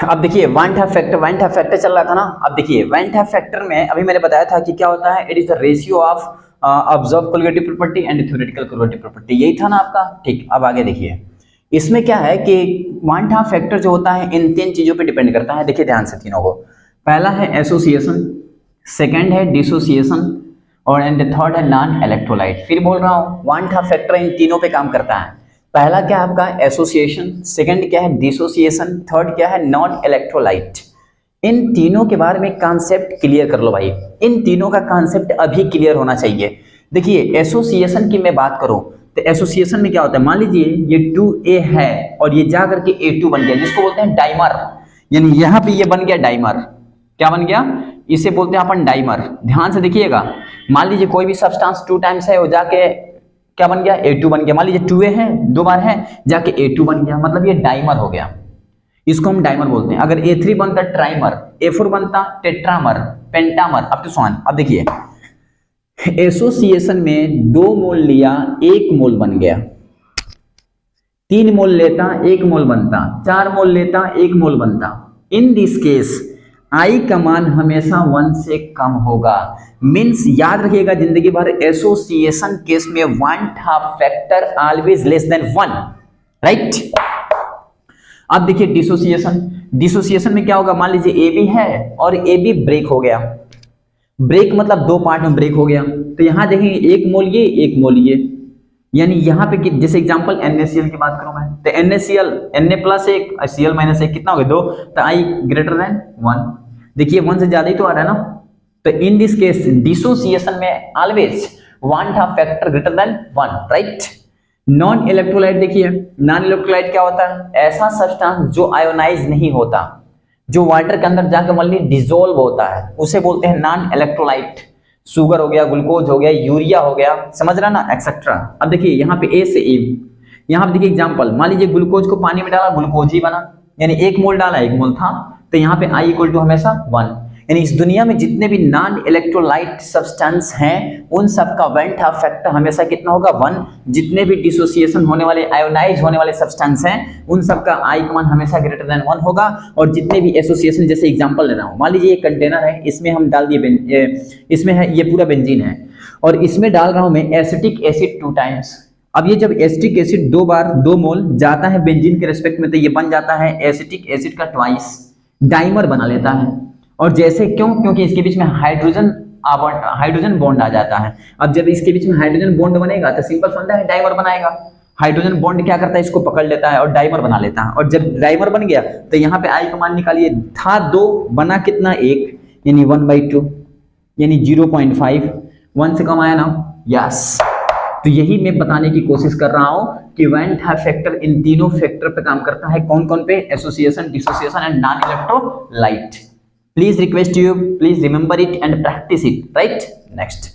अब देखिए वान Hoff factor चल रहा था ना। अब देखिए वान हाफ फैक्टर में अभी मैंने बताया था कि क्या होता है, it is the ratio of observe colligative property and theoretical colligative property, यही था ना आपका। ठीक, अब आगे देखिए इसमें क्या है कि वान हाफ फैक्टर जो होता है इन तीन चीजों पे डिपेंड करता है। देखिए ध्यान से तीनों को, पहला है एसोसिएशन, सेकंड है डिसोसिएशन और एंड थर्ड है नॉन इलेक्ट्रोलाइट। फिर बोल रहा हूँ वान हाफ फैक्टर इन तीनों पे काम करता है। पहला क्या है आपका एसोसिएशन, सेकंड क्या है डिसोसिएशन, थर्ड क्या है नॉन इलेक्ट्रोलाइट। इन तीनों के बारे में कॉन्सेप्ट क्लियर कर लो भाई, इन तीनों का कॉन्सेप्ट अभी क्लियर होना चाहिए। देखिए एसोसिएशन की मैं बात करूं तो एसोसिएशन में क्या होता है, मान लीजिए ये 2A है और ये जा करके A2 बन गया, जिसको बोलते हैं डाइमर। यानी यहाँ पे ये बन गया डाइमर, क्या बन गया, इसे बोलते हैं अपन डाइमर। ध्यान से देखिएगा, मान लीजिए कोई भी सब्सटेंस 2 टाइम्स है, वो जाके क्या बन गया, A2 बन गया। मान लीजिए 2A है, 2 बार है, जाके A2 बन गया, मतलब ये डाइमर हो गया, इसको हम डाइमर बोलते हैं। अगर A3 बनता ट्राइमर, A4 बनता टेट्रामर, पेंटामर, अब तो सॉन। अब देखिए एसोसिएशन में 2 मोल लिया 1 मोल बन गया, 3 मोल लेता 1 मोल बनता, 4 मोल लेता 1 मोल बनता। इन दिस केस I का मान हमेशा 1 से कम होगा। मीन्स याद रखिएगा जिंदगी भर एसोसिएशन केस में van Hoff factor always less than 1, right. अब देखिए डिसोसिएशन में क्या होगा, मान लीजिए ए बी है और ए बी ब्रेक हो गया। ब्रेक मतलब 2 पार्ट में ब्रेक हो गया, तो यहां देखेंगे 1 मोल ये 1 मोल ये, यानी यहां पे जैसे एग्जांपल NaCl की बात करूं मैं, तो NaCl Na+1 Cl-1 कितना हो गया 2, तो I ग्रेटर देन 1। देखिए 1 से ज्यादा ही तो आ रहा है ना। तो इन दिस केस डिसोसिएशन में always van Hoff factor greater than 1, right. Non electrolyte, देखिए नॉन इलेक्ट्रोलाइट क्या होता है, ऐसा सब्सटेंस जो आयोनाइज नहीं होता, जो वाटर के अंदर जाकर मान लीजिए डिसॉल्व होता है, उसे बोलते हैं नॉन इलेक्ट्रोलाइट। शुगर हो गया, ग्लूकोज हो गया, यूरिया हो गया, समझ रहा ना, एक्सेट्रा। अब देखिए यहाँ पे A से E, यहाँ पे देखिए एग्जांपल, मान लीजिए ग्लूकोज को पानी में डाला, ग्लूकोज ही बना, यानी 1 मोल डाला 1 मोल था, तो यहाँ पे I इक्वल टू हमेशा 1। यानी इस दुनिया में जितने भी नॉन इलेक्ट्रोलाइट सब्सटेंस हैं उन सबका वान हाफ फैक्टर हमेशा कितना होगा 1। जितने भी डिसोसिएशन होने वाले, आयोनाइज होने वाले सब्सटेंस हैं उन सबका I का मान हमेशा ग्रेटर देन 1 होगा। और जितने भी एसोसिएशन, जैसे एग्जांपल ले रहा हूं, मान लीजिए ये कंटेनर है, इसमें हम डाल दिए, इसमें है ये पूरा बेंजीन है और इसमें डाल रहा हूं मैं एसिटिक एसिड 2 टाइम्स। अब ये जब एसिटिक एसिड 2 बार 2 मोल जाता है बेंजीन के रेस्पेक्ट में, तो ये बन जाता है एसिटिक एसिड का ट्वाइस, डाइमर बना लेता है। और जैसे क्यों, क्योंकि इसके बीच में हाइड्रोजन बॉन्ड आ जाता है। अब जब इसके बीच में हाइड्रोजन बॉन्ड बनेगा तो सिंपल फंडा है, डाइमर बनाएगा। हाइड्रोजन बॉन्ड क्या करता है, इसको पकड़ लेता है और डाइमर बना लेता है। और जब डाइमर बन गया तो यहाँ पे I का मान निकालिए, था 2 बना कितना 1, यानी 1/2, यानी 0.5, 1 से कम आया ना, यस। तो यही मैं बताने की कोशिश कर रहा हूं कि वान हाफ फैक्टर इन तीनों फैक्टर पे काम करता है। कौन कौन पे, association, dissociation and non electrolyte. Please request you, please remember it and practice it, right? Next.